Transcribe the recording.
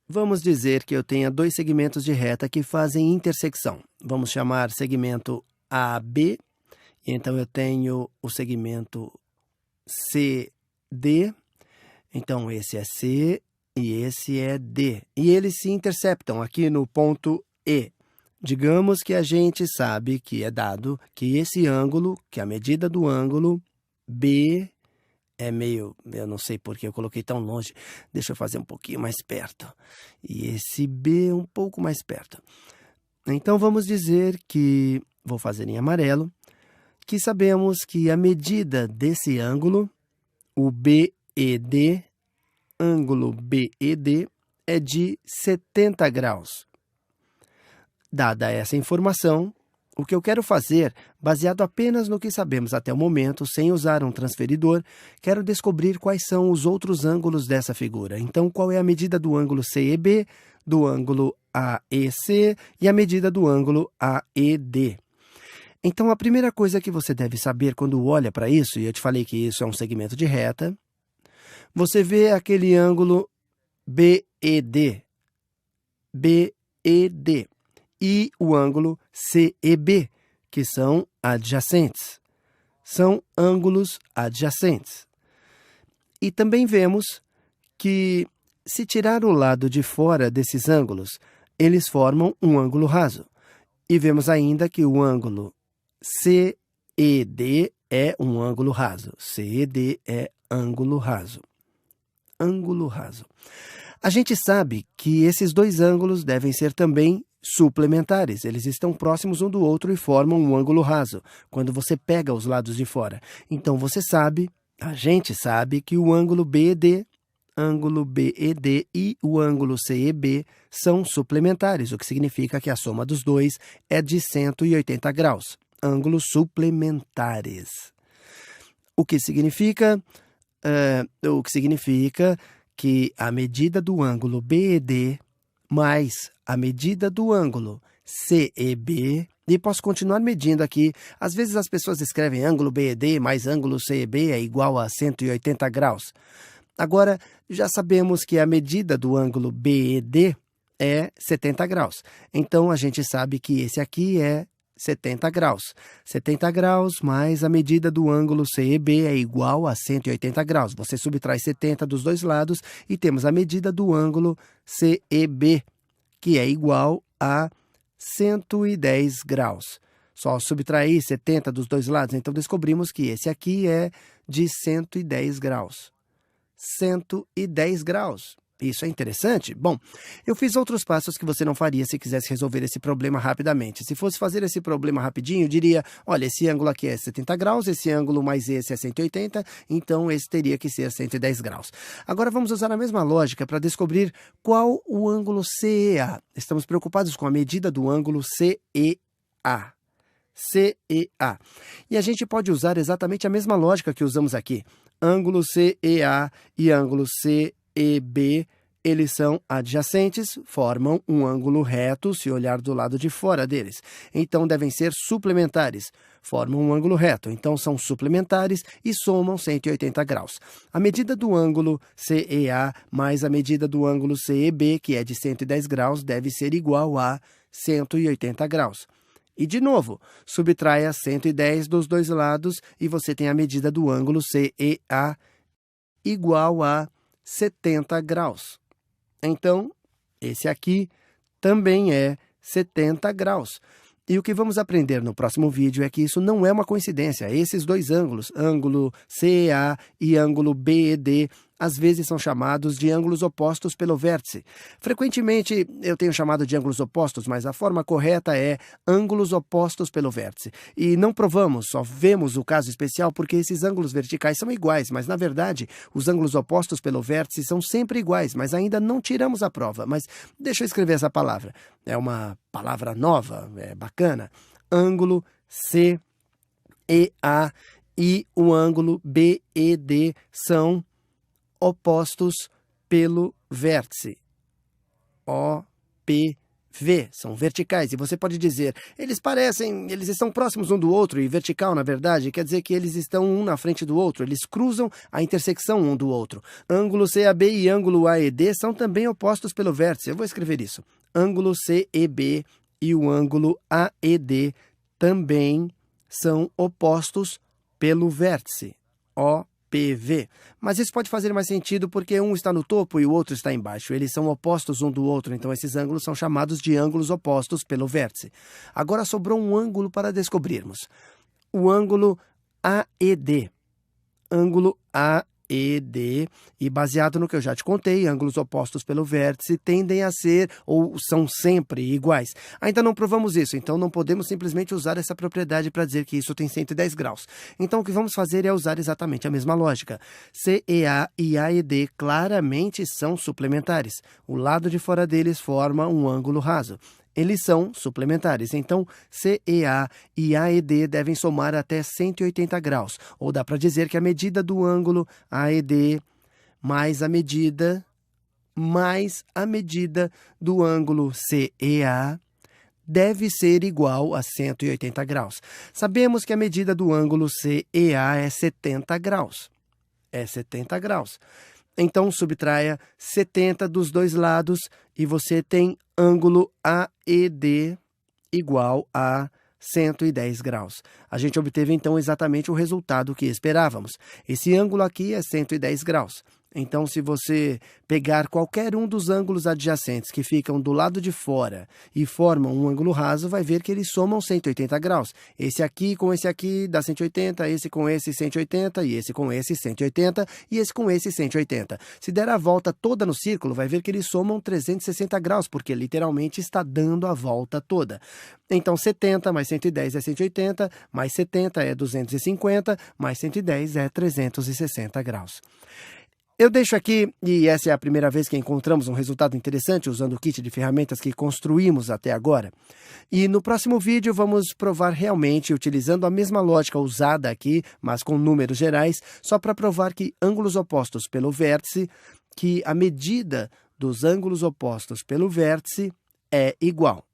Vamos dizer que eu tenha dois segmentos de reta que fazem intersecção. Vamos chamar segmento AB, e então eu tenho o segmento CD, então esse é C e esse é D. E eles se interceptam aqui no ponto E. Digamos que a gente sabe que é dado que esse ângulo, que a medida do ângulo B é meio, eu não sei porque eu coloquei tão longe, deixa eu fazer um pouquinho mais perto. E esse B um pouco mais perto. Então vamos dizer que, vou fazer em amarelo, que sabemos que a medida desse ângulo, o BED, ângulo BED, é de 70 graus. Dada essa informação, o que eu quero fazer, baseado apenas no que sabemos até o momento, sem usar um transferidor, quero descobrir quais são os outros ângulos dessa figura. Então, qual é a medida do ângulo CEB, do ângulo AEC e a medida do ângulo AED? Então, a primeira coisa que você deve saber quando olha para isso, e eu te falei que isso é um segmento de reta, você vê aquele ângulo BED, BED, e o ângulo CEB, que são adjacentes. São ângulos adjacentes. E também vemos que, se tirar o lado de fora desses ângulos, eles formam um ângulo raso. E vemos ainda que o ângulo CED é um ângulo raso. CED é ângulo raso. Ângulo raso. A gente sabe que esses dois ângulos devem ser também suplementares. Eles estão próximos um do outro e formam um ângulo raso, quando você pega os lados de fora. Então, você sabe, a gente sabe, que o ângulo BED e o ângulo CEB são suplementares, o que significa que a soma dos dois é de 180 graus. Ângulos suplementares. O que significa que a medida do ângulo BED mais a medida do ângulo CEB, e posso continuar medindo aqui. Às vezes as pessoas escrevem ângulo BED mais ângulo CEB é igual a 180 graus. Agora, já sabemos que a medida do ângulo BED é 70 graus. Então, a gente sabe que esse aqui é 70 graus. 70 graus mais a medida do ângulo CEB é igual a 180 graus. Você subtrai 70 dos dois lados e temos a medida do ângulo CEB, que é igual a 110 graus. Só subtrair 70 dos dois lados, então descobrimos que esse aqui é de 110 graus. 110 graus. Isso é interessante? Bom, eu fiz outros passos que você não faria se quisesse resolver esse problema rapidamente. Se fosse fazer esse problema rapidinho, eu diria, olha, esse ângulo aqui é 70 graus, esse ângulo mais esse é 180, então esse teria que ser 110 graus. Agora vamos usar a mesma lógica para descobrir qual o ângulo CEA. Estamos preocupados com a medida do ângulo CEA. CEA. E a gente pode usar exatamente a mesma lógica que usamos aqui. Ângulo CEA e ângulo CEB, eles são adjacentes, formam um ângulo reto se olhar do lado de fora deles. Então, devem ser suplementares, formam um ângulo reto. Então, são suplementares e somam 180 graus. A medida do ângulo CEA mais a medida do ângulo CEB, que é de 110 graus, deve ser igual a 180 graus. E, de novo, subtraia 110 dos dois lados e você tem a medida do ângulo CEA igual a 70 graus. Então, esse aqui também é 70 graus. E o que vamos aprender no próximo vídeo é que isso não é uma coincidência. Esses dois ângulos, ângulo CEA e ângulo BED, às vezes são chamados de ângulos opostos pelo vértice. Frequentemente eu tenho chamado de ângulos opostos, mas a forma correta é ângulos opostos pelo vértice. E não provamos, só vemos o caso especial porque esses ângulos verticais são iguais, mas na verdade os ângulos opostos pelo vértice são sempre iguais, mas ainda não tiramos a prova. Mas deixa eu escrever essa palavra. É uma palavra nova, é bacana. Ângulo CEA e o ângulo BED são opostos pelo vértice. OPV. V, são verticais, e você pode dizer, eles estão próximos um do outro, e vertical, na verdade, quer dizer que eles estão um na frente do outro, eles cruzam a intersecção um do outro. Ângulo CAB e ângulo AED são também opostos pelo vértice, eu vou escrever isso. Ângulo CEB e o ângulo AED também são opostos pelo vértice, OPV. Mas isso pode fazer mais sentido porque um está no topo e o outro está embaixo. Eles são opostos um do outro, então esses ângulos são chamados de ângulos opostos pelo vértice. Agora sobrou um ângulo para descobrirmos. O ângulo AED. Ângulo AED. E baseado no que eu já te contei, ângulos opostos pelo vértice tendem a ser ou são sempre iguais. Ainda não provamos isso, então não podemos simplesmente usar essa propriedade para dizer que isso tem 110 graus. Então o que vamos fazer é usar exatamente a mesma lógica. CEA e AED claramente são suplementares. O lado de fora deles forma um ângulo raso. Eles são suplementares, então CEA e AED devem somar até 180 graus, ou dá para dizer que a medida do ângulo AED mais a medida do ângulo CEA deve ser igual a 180 graus. Sabemos que a medida do ângulo CEA é 70 graus. É 70 graus. Então, subtraia 70 dos dois lados e você tem ângulo AED igual a 110 graus. A gente obteve, então, exatamente o resultado que esperávamos. Esse ângulo aqui é 110 graus. Então, se você pegar qualquer um dos ângulos adjacentes que ficam do lado de fora e formam um ângulo raso, vai ver que eles somam 180 graus. Esse aqui com esse aqui dá 180, esse com esse 180, e esse com esse 180, e esse com esse 180. Se der a volta toda no círculo, vai ver que eles somam 360 graus, porque literalmente está dando a volta toda. Então, 70 mais 110 é 180, mais 70 é 250, mais 110 é 360 graus. Eu deixo aqui, e essa é a primeira vez que encontramos um resultado interessante usando o kit de ferramentas que construímos até agora. E no próximo vídeo vamos provar realmente, utilizando a mesma lógica usada aqui, mas com números gerais, só para provar que ângulos opostos pelo vértice, que a medida dos ângulos opostos pelo vértice é igual.